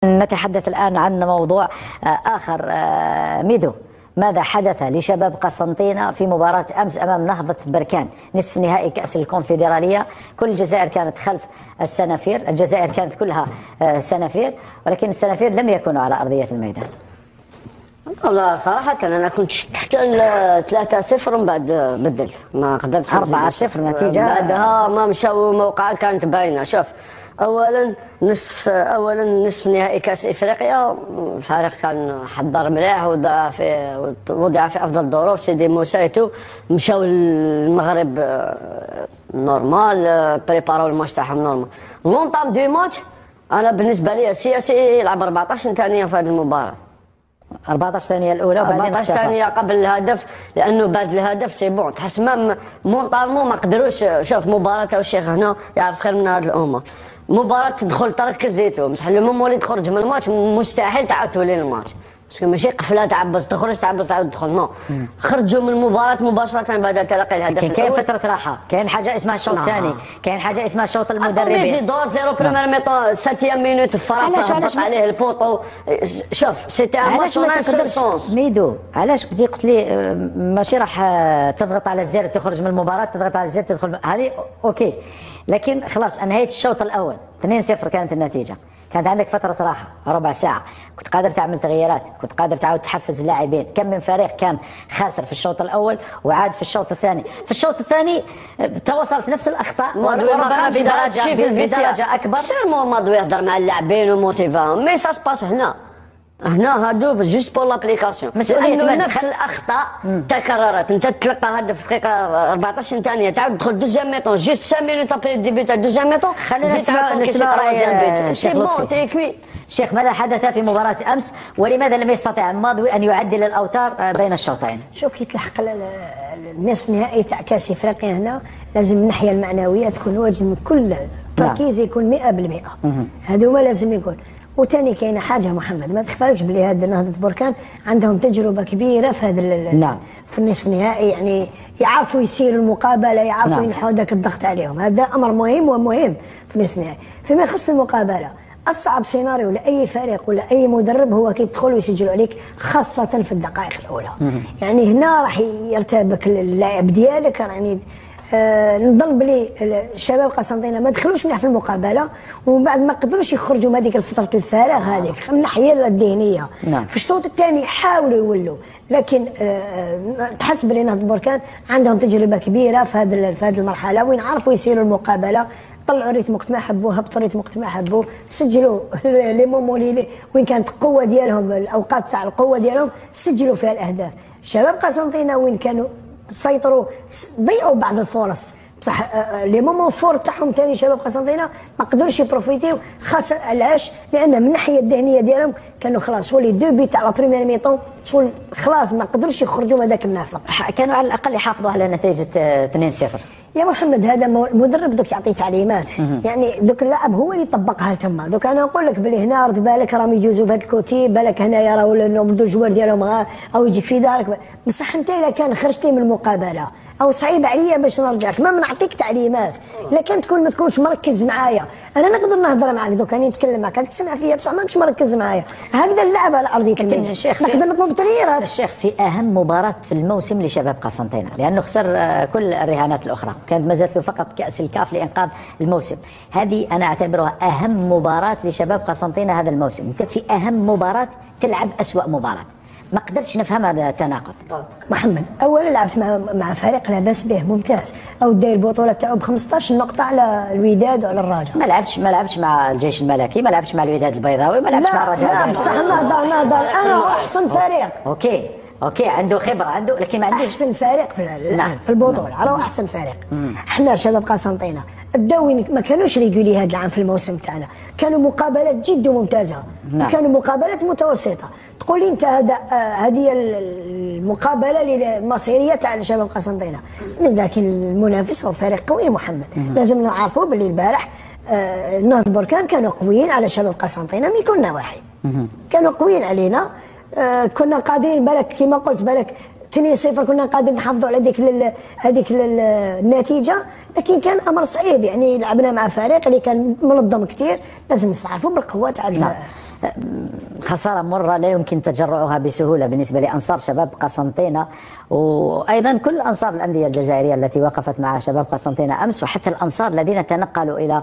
نتحدث الآن عن موضوع آخر. ميدو، ماذا حدث لشباب قسنطينة في مباراة أمس أمام نهضة بركان نصف نهائي كأس الكونفدرالية؟ كل الجزائر كانت خلف السنافير، الجزائر كانت كلها سنافير، ولكن السنافير لم يكونوا على أرضية الميدان. والله صراحة أنا كنت تحت 3-0 ومن بعد بدلت، ما قدرتش 4-0 نتيجة. بعدها ما مشاو موقعات كانت باينة. شوف، أولا نصف نهائي كأس إفريقيا الفريق كان حضر مليح وضع في أفضل الظروف. سيدي موسى مشاو للمغرب نورمال، بريباراو الماتش تاعهم نورمال. لونطام دي ماتش أنا بالنسبة لي السياسي يلعب 14 ثانية في هذه المباراة. 14 ثانية الأولى وبعدين 14 ثانية قبل الهدف، لأنه بعد الهدف سي بون تحس مونطالمون ما قدروش. شوف مباراة الشيخ هنا يعرف خير من هذه الأمور. مباراة تدخل تركز زيتو بصح لو مولي تخرج من الماتش مستحيل تعاود تولي الماتش، باسكو ماشي قفله تعبس تخرج تعبس تعاود تدخل. نو، خرجوا من المباراة مباشرة بعد تلقي الهدف. كاين فترة راحة، كاين حاجة اسمها الشوط الثاني، كاين حاجة اسمها شوط المدربين. يزيدوا 0 بريمير ميطون 7 مينوت فرق هبط عليه البوطو. شوف سيتي ان ماتش ما نقدرش سونس. ميدو، علاش قلت لي ماشي راح تضغط على الزر تخرج من المباراة، تضغط على الزر تدخل هذه اوكي، لكن خلاص انهيت الشوط الأول 2-0 كانت النتيجة. كانت عندك فترة راحة ربع ساعة، كنت قادر تعمل تغييرات، كنت قادر تعاود تحفز اللاعبين. كم من فريق كان خاسر في الشوط الأول وعاد في الشوط الثاني. في الشوط الثاني تواصلت نفس الأخطاء وربما بدرجة أكبر. سيرمون مادوي يهضر مع اللاعبين وموتيفاهم، مي سا سباس هنا هادو جوست بور لابليكاسيون. لأنه نفس الأخطاء تكررت. أنت تلقى هدف في دقيقة 14 ثانية، تعاود تدخل دوزيام ميطون جوست 5 مينوت ابري الديبي تاع دوزيام ميطون. خلينا نسمع سي بون تي كوي. شيخ، ماذا حدث في مباراة أمس ولماذا لم يستطع الماضي أن يعدل الأوتار بين الشوطين؟ شوف كي تلحق النصف نهائي تاع كاس افريقيا هنا لازم الناحية المعنوية تكون واجد، كل التركيز يكون 100%. هذو ما لازم يكون. وثاني كاينه حاجه محمد، ما تخفالكش بلي هاد نهضه بركان عندهم تجربه كبيره في هذا نعم. في النصف النهائي، يعني يعرفوا يسيروا المقابله، يعرفوا نعم. ينحوا ذاك الضغط عليهم. هذا امر مهم ومهم في النصف النهائي. فيما يخص المقابله، اصعب سيناريو لاي فريق ولا اي مدرب هو كي يدخل ويسجلوا عليك، خاصه في الدقائق الاولى. يعني هنا راح يرتبك اللاعب ديالك. يعني نظن بلي الشباب قسنطينة ما دخلوش مليح في المقابله، ومن بعد ما قدروش يخرجوا من هذيك فتره الفراغ هذيك من الناحيه الذهنيه. نعم. في الشوط الثاني حاولوا يولوا، لكن تحس بلي نهضة بركان عندهم تجربه كبيره في هذه المرحله، وين عرفوا يسيروا المقابله، طلعوا ريتم وقت ما حبوه، هبطوا ريتم وقت ما حبوه، سجلوا لي مومولي وين كانت القوه ديالهم، الاوقات تاع القوه ديالهم سجلوا فيها الاهداف. شباب قسنطينة وين كانوا سيطروا ضيعوا بعض الفرص، بصح لي مومون فور تاعهم ثاني شباب قسنطينة ما قدروش يبروفيتيو. خاصه علاش؟ لان من الناحيه الذهنيه ديالهم كانوا خلاص ولي دو بي تاع لا بريمير ميطون خلاص ما قدروش يخرجوا من ذاك النافق. كانوا على الاقل يحافظوا على نتيجه 2-0. يا محمد هذا المدرب دوك يعطي تعليمات، يعني دوك اللاعب هو اللي يطبقها تما. دوك انا نقول لك بلي هنا رد بالك راهم يجوزوا بهذا الكوتي، بالك هنايا راهو نبدو الجوار ديالهم او يجيك في دارك. بصح انت الا كان خرجتي من المقابله او صعيب عليا باش نرجعك، ما نعطيك تعليمات، لكن ما تكونش مركز معايا. انا نقدر نهضر معاك دوك، راني نتكلم معاك راك تسمع فيا، بصح ماكش مركز معايا. هكذا اللعب على ارضيه الميدان. نقدر نطلب تغييرات. الشيخ، في اهم مباراه في الموسم لشباب قسنطينة، لانه خسر كل الرهانات الاخرى، كانت مازالت له فقط كأس الكاف لإنقاذ الموسم. هذه أنا أعتبرها أهم مباراة لشباب قسنطينة هذا الموسم. أنت في أهم مباراة تلعب أسوأ مباراة، ما قدرتش نفهم هذا التناقض. محمد اولا لعبت مع فريق لا باس به ممتاز، او داير البطوله تاعو ب 15 نقطه على الوداد وعلى الرجاء. ما لعبش مع الجيش الملكي، ما لعبش مع الوداد البيضاوي، ما لعبش مع الرجاء. لا بصح نهضر انا احسن فريق. اوكي عنده خبره، عنده، لكن ما عندوش احسن فريق في البطوله. راهو احسن فريق. احنا شباب قسنطينة الداوين ما كانوش ريغولي هذا العام في الموسم تاعنا، كانوا مقابلات جد ممتازه. نعم. كانوا مقابلات متوسطه. تقول لي انت هذه المقابله المصيريه تاع شباب قسنطينة، لكن المنافس هو فريق قوي محمد. لازم نعرفوا باللي البارح نهضة بركان كانوا قويين على شباب قسنطينة، مي كنا واحد كانوا قويين علينا. كنا قادرين بالك كما قلت بالك 2-0 كنا قادرين نحافظوا على هذيك النتيجه، لكن كان امر صعيب. يعني لعبنا مع فريق اللي كان منظم كثير، لازم نستعرفوا بالقوه تاع خسارة مرة لا يمكن تجرعها بسهولة بالنسبة لأنصار شباب قسنطينة، وأيضا كل أنصار الأندية الجزائرية التي وقفت مع شباب قسنطينة أمس، وحتى الأنصار الذين تنقلوا إلى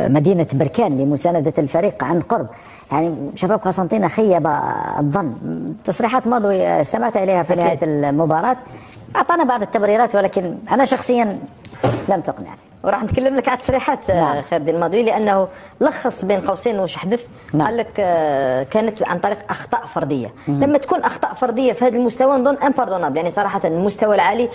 مدينة بركان لمساندة الفريق عن قرب. يعني شباب قسنطينة خيب الظن. تصريحات مضوي استمعت إليها في نهاية المباراة، أعطانا بعض التبريرات، ولكن أنا شخصيا لم تقنعني. وراح نتكلم لك على تصريحات خير الدين الماضي، لانه لخص بين قوسين واش حدث. قال لك كانت عن طريق اخطاء فرديه. لما تكون اخطاء فرديه في هذا المستوى نظن امباردونابل، يعني صراحه المستوى العالي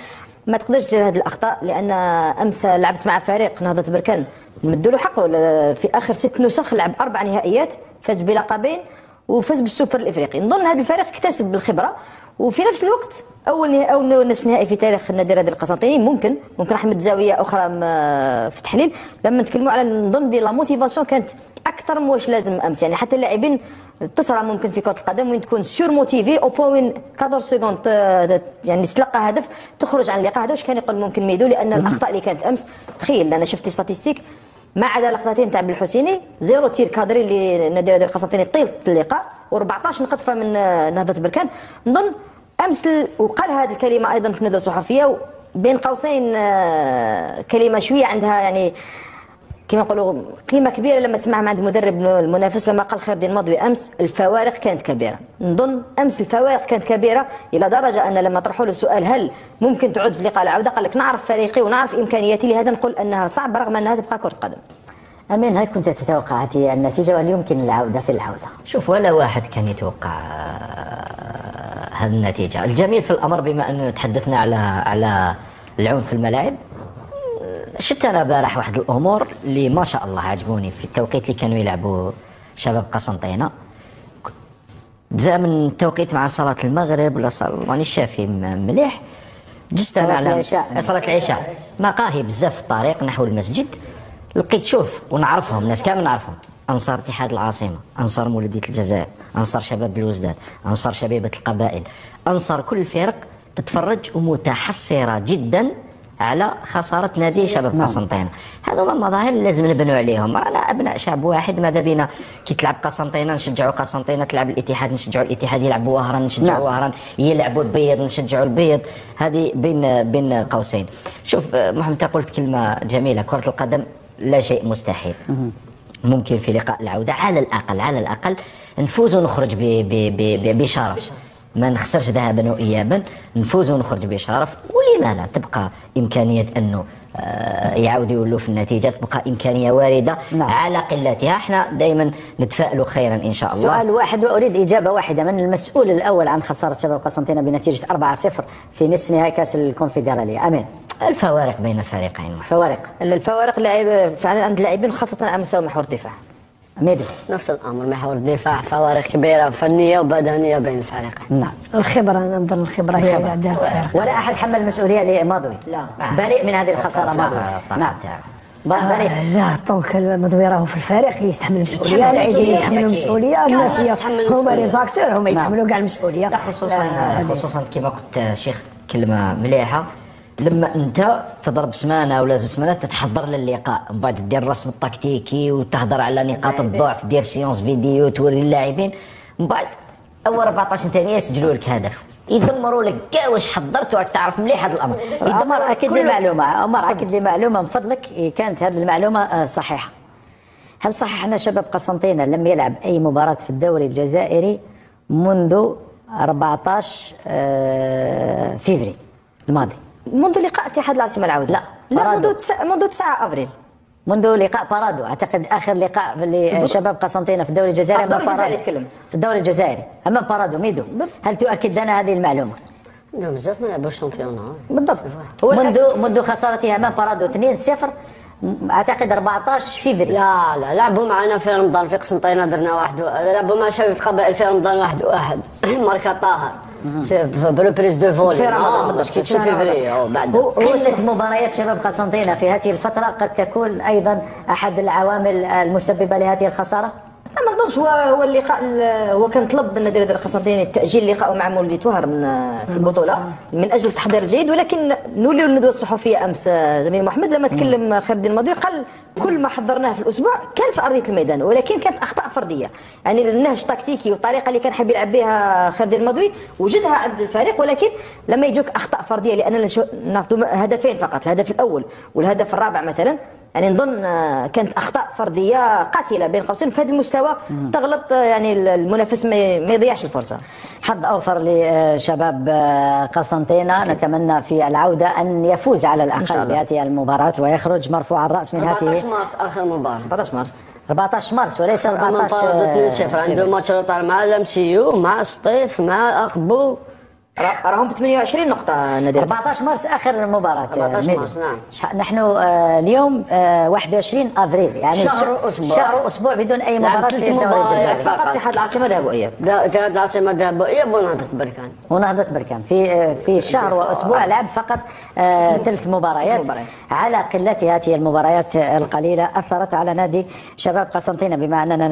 ما تقدرش تدير هذه الاخطاء، لان امس لعبت مع فريق نهضه بركان مدوا له حقه. في اخر 6 نسخ لعب 4 نهائيات، فاز بلقبين وفاز بالسوبر الافريقي. نظن هذا الفريق اكتسب بالخبره، وفي نفس الوقت اول نصف نهائي في تاريخ النادي الرياضي القسنطيني. ممكن احمد زاويه اخرى في التحليل لما نتكلموا على نظن بلا موتيفاسيون كانت اكثر من واش لازم امس. يعني حتى اللاعبين تصرى ممكن في كره القدم وين تكون سور موتيفي او بوين 14 سكوند يعني تلقى هدف تخرج عن اللقاء. هذا واش كان يقول ممكن ميدو، لان الاخطاء اللي كانت امس تخيل. انا شفت ستاتيستيك ما عدا لقطتين تاع بالحسيني، 0 تير كادري للنادي الرياضي القسنطيني طيل اللقاء، و14 نقطه من نهضه بركان. نظن امس وقال هذه الكلمه ايضا في الندوه الصحفيه بين قوسين، كلمه شويه عندها يعني كما نقولوا قيمه كبيره لما تسمعها مع المدرب المنافس، لما قال خير الدين الماضي امس الفوارق كانت كبيره. نظن امس الفوارق كانت كبيره الى درجه ان لما طرحوا له سؤال هل ممكن تعود في لقاء العوده، قال لك نعرف فريقي ونعرف امكانياتي، لهذا نقول انها صعب رغم انها تبقى كره قدم. أمين، هل كنت تتوقع النتيجة وهل يمكن العودة في العودة؟ شوف، ولا واحد كان يتوقع هذه النتيجة. الجميل في الأمر بما أننا تحدثنا على العنف في الملاعب، شفت أنا بارح واحد الأمور اللي ما شاء الله عجبوني في التوقيت اللي كانوا يلعبوا شباب قسنطينة. جاء من التوقيت مع صلاة المغرب ولا مانيش شافي مليح، جست أنا على صلاة العشاء مقاهي بزاف في الطريق نحو المسجد، لقيت شوف ونعرفهم ناس كامل نعرفهم، أنصار اتحاد العاصمة، أنصار مولودية الجزائر، أنصار شباب الوزداد، أنصار شبيبة القبائل، أنصار كل الفرق تتفرج ومتحسرة جدا على خسارة نادي شباب قسنطينة. هذا مظاهر لازم نبنوا عليهم. رانا أبناء شعب واحد، ماذا بينا كي تلعب قسنطينة نشجعوا قسنطينة، تلعب الاتحاد نشجعوا الاتحاد، يلعبوا وهران نشجعوا وهران، يلعبوا البيض نشجعوا البيض. هذه بين قوسين. شوف محمد، قلت كلمة جميلة، كرة القدم لا شيء مستحيل. ممكن في لقاء العودة على الأقل نفوز ونخرج بشرف، ما نخسرش ذهابا وإيابا، نفوز ونخرج بشرف. ولما لا تبقى إمكانية أنه يعاودوا يولوا في النتيجة، تبقى إمكانية واردة على قلتها. احنا دائما نتفائل خيرا إن شاء الله. سؤال واحد وأريد إجابة واحدة من المسؤول الأول عن خسارة شباب قسنطينة بنتيجة 4-0 في نصف نهائي كأس الكونفدرالية. أمين، الفوارق بين الفريقين، الفوارق عند اللاعبين خاصة على مستوى محور الدفاع. ميدو نفس الامر، محور الدفاع فوارق كبيره فنيه وبدنيه بين الفريقين. نعم، الخبره، نظن الخبره هي اللي دارت فرق. ولا احد حمل المسؤوليه لماضوي، لا بريء من هذه الخساره ماضوي. نعم لا طونك المضوي راهو في الفريق يستحمل المسؤوليه، اللاعبين يتحملوا المسؤوليه، الناس هما لي زاكتور هما يتحملوا كاع المسؤوليه. خصوصا كما قلت شيخ كلمه مليحه، لما انت تضرب سمانه ولا 2 سمانات تتحضر للقاء، من بعد دير الرسم التكتيكي وتهضر على نقاط الضعف، دير سيونس فيديو توري اللاعبين، من بعد اول 14 ثانيه يسجلوا لك هدف، يدمروا لك كاع واش حضرت وراك تعرف مليح هذا الامر. عمر اكد لي معلومه، عمر اكد لي معلومه من فضلك، كانت هذه المعلومه صحيحه. هل صحيح ان شباب قسنطينة لم يلعب اي مباراه في الدوري الجزائري منذ 14 فيفري الماضي؟ منذ لقاء اتحاد العاصمه العوده؟ لا منذ 9 افريل، منذ لقاء بارادو. اعتقد اخر لقاء لشباب قسنطينة في الدوري الجزائري امام بارادو، في الدوري الجزائري امام بارادو. ميدو، هل تؤكد لنا هذه المعلومه؟ لا بزاف ما لعبوش شامبيون بالضبط. منذ خسارتها امام بارادو 2-0 اعتقد 14 فيفري. لا لعبوا معنا في رمضان في قسنطينة درنا 1-1، لعبوا مع شباب القبائل في رمضان 1-1 ماركا طاهر بريز دو فولي في رمضان في فيفري. بعد قلة مباريات شباب قسنطينة في هذه الفترة قد تكون أيضا أحد العوامل المسببة لهذه الخسارة. ما نظنش هو اللقاء هو كان طلب من نادي القسنطيني تاجيل لقائه مع مولودية وهر من في البطوله من اجل التحضير الجيد، ولكن نوليو الندوه الصحفيه امس زميل محمد لما تكلم خير الدين الماضي قال كل ما حضرناه في الاسبوع كان في ارضيه الميدان، ولكن كانت اخطاء فرديه، يعني النهج التكتيكي والطريقه اللي كان حاب يلعب بها خير الدين الماضي وجدها عند الفريق، ولكن لما يجوك اخطاء فرديه لاننا ناخذ هدفين فقط، الهدف الاول والهدف الرابع مثلا، يعني نظن كانت اخطاء فرديه قاتله بين قوسين في هذا المستوى تغلط يعني المنافس ما يضيعش الفرصه. حظ اوفر لشباب قسنطينه، نتمنى في العوده ان يفوز على الاقل بهذه المباراه ويخرج مرفوع الراس من هذه 14 مارس اخر مباراه 14 مارس وليس 14. عنده ماتش روطار مع الامسيو مع سطيف مع اقبو، راهم ب 28 نقطة نادي 14 مارس آخر مباراة. 14 مارس نعم. نحن اليوم 21 أفريل، يعني شهر وأسبوع بدون أي مباراة في الدوري الجزائري. فقط اتحاد العاصمة ذهبوية. اتحاد العاصمة ذهبوية ونهضة بركان في شهر وأسبوع لعب فقط 3 مباريات. على قلة هذه المباريات القليلة أثرت على نادي شباب قسنطينة، بما أننا